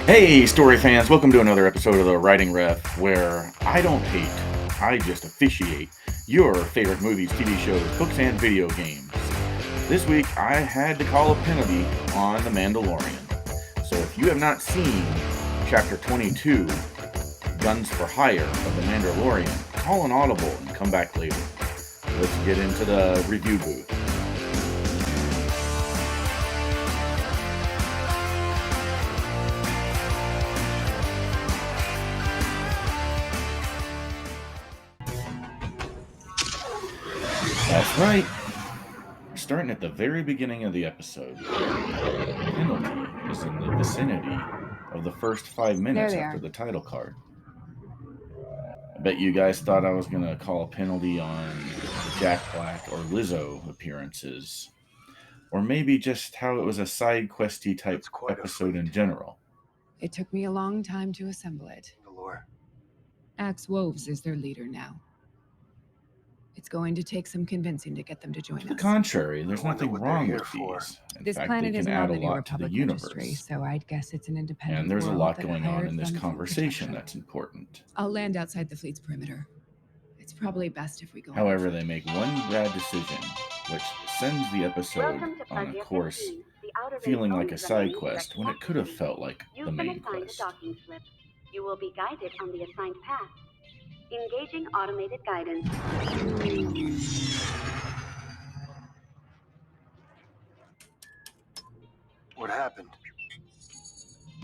Hey, story fans, welcome to another episode of the Writing Ref, where I don't hate, I just officiate your favorite movies, TV shows, books, and video games. This week, I had to call a penalty on The Mandalorian. So if you have not seen Chapter 22, Guns for Hire of The Mandalorian, call an audible and come back later. Let's get into the review booth. That's right. Starting at the very beginning of the episode, the penalty is in the vicinity of the first 5 minutes after the title card. I bet you guys thought I was going to call a penalty on the Jack Black or Lizzo appearances, or maybe just how it was a side questy type episode in general. It took me a long time to assemble it. Axe Woves is their leader now. It's going to take some convincing to get them to join To the us. contrary, there's nothing wrong with these. In This fact, planet they is can not add a a New lot to the Republic universe. registry, so I'd guess it's an independent And there's a world lot that going on hired in this them for conversation protection. that's important. I'll land outside the fleet's perimeter. It's probably best if we go. However, they make one bad decision, which sends the episode on a course feeling like a side quest when it could have felt like the main quest. You will be guided on the assigned path. Engaging automated guidance. What happened?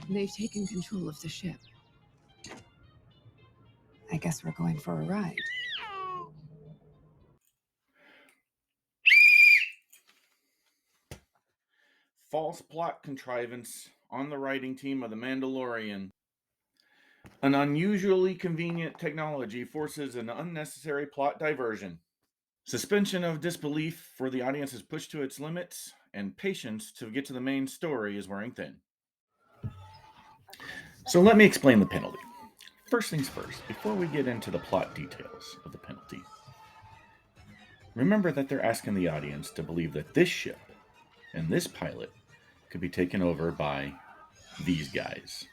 They've taken control of the ship. I guess we're going for a ride. False plot contrivance on the writing team of The Mandalorian. An unusually convenient technology forces an unnecessary plot diversion. Suspension of disbelief for the audience is pushed to its limits, and patience to get to the main story is wearing thin. So let me explain the penalty. First things first, before we get into the plot details of the penalty, remember that they're asking the audience to believe that this ship and this pilot could be taken over by these guys.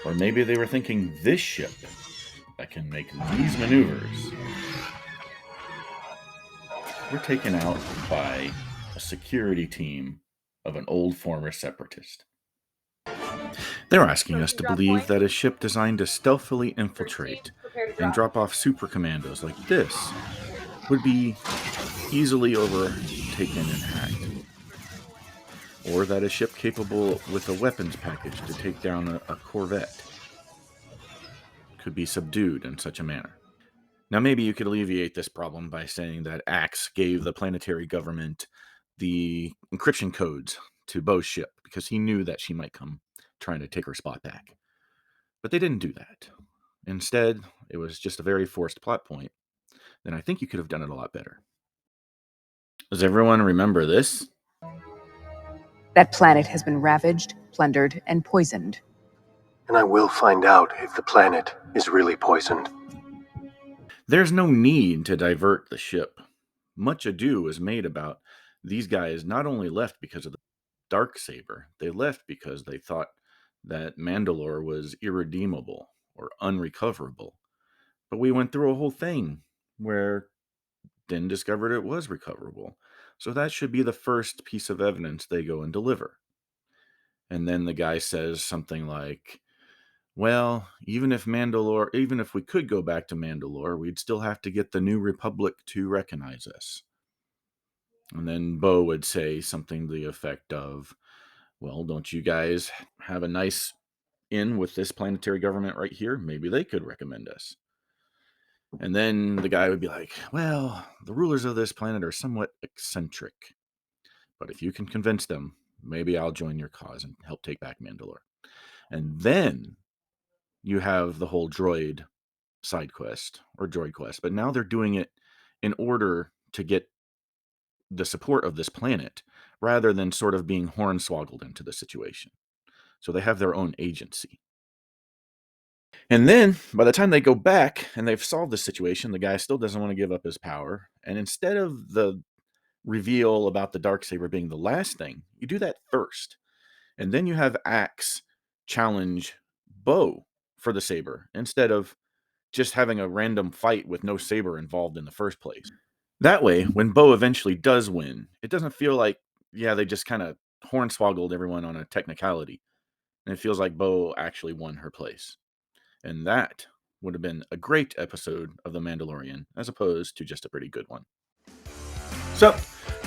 Or maybe they were thinking this ship that can make these maneuvers. We're taken out by a security team of an old former separatist. They're asking us to believe that a ship designed to stealthily infiltrate and drop off super commandos like this would be easily overtaken and hacked. Or that a ship capable with a weapons package to take down a corvette could be subdued in such a manner. Now, maybe you could alleviate this problem by saying that Axe gave the planetary government the encryption codes to Bo's ship because he knew that she might come trying to take her spot back. But they didn't do that. Instead, it was just a very forced plot point. Then I think you could have done it a lot better. Does everyone remember this? That planet has been ravaged, plundered, and poisoned. And I will find out if the planet is really poisoned. There's no need to divert the ship. Much ado is made about these guys not only left because of the Darksaber, they left because they thought that Mandalore was irredeemable or unrecoverable. But we went through a whole thing where Din discovered it was recoverable. So that should be the first piece of evidence they go and deliver. And then the guy says something like, well, even if we could go back to Mandalore, we'd still have to get the New Republic to recognize us. And then Bo would say something to the effect of, well, don't you guys have a nice in with this planetary government right here? Maybe they could recommend us. And then the guy would be like, well, the rulers of this planet are somewhat eccentric. But if you can convince them, maybe I'll join your cause and help take back Mandalore. And then you have the whole droid side quest or droid quest. But now they're doing it in order to get the support of this planet rather than sort of being hornswoggled into the situation. So they have their own agency. And then by the time they go back and they've solved the situation, the guy still doesn't want to give up his power. And instead of the reveal about the Darksaber being the last thing, you do that first. And then you have Axe challenge Bo for the saber instead of just having a random fight with no saber involved in the first place. That way, when Bo eventually does win, it doesn't feel like, yeah, they just kind of hornswoggled everyone on a technicality. And it feels like Bo actually won her place. And that would have been a great episode of The Mandalorian, as opposed to just a pretty good one. So,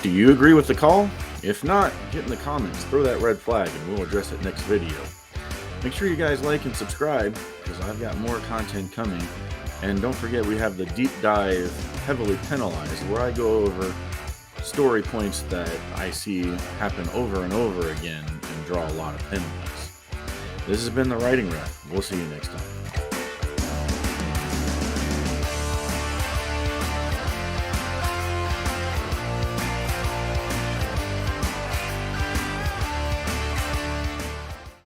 do you agree with the call? If not, get in the comments, throw that red flag, and we'll address it next video. Make sure you guys like and subscribe, because I've got more content coming. And don't forget, we have the deep dive, heavily penalized, where I go over story points that I see happen over and over again and draw a lot of penalties. This has been the Writing Rep. We'll see you next time.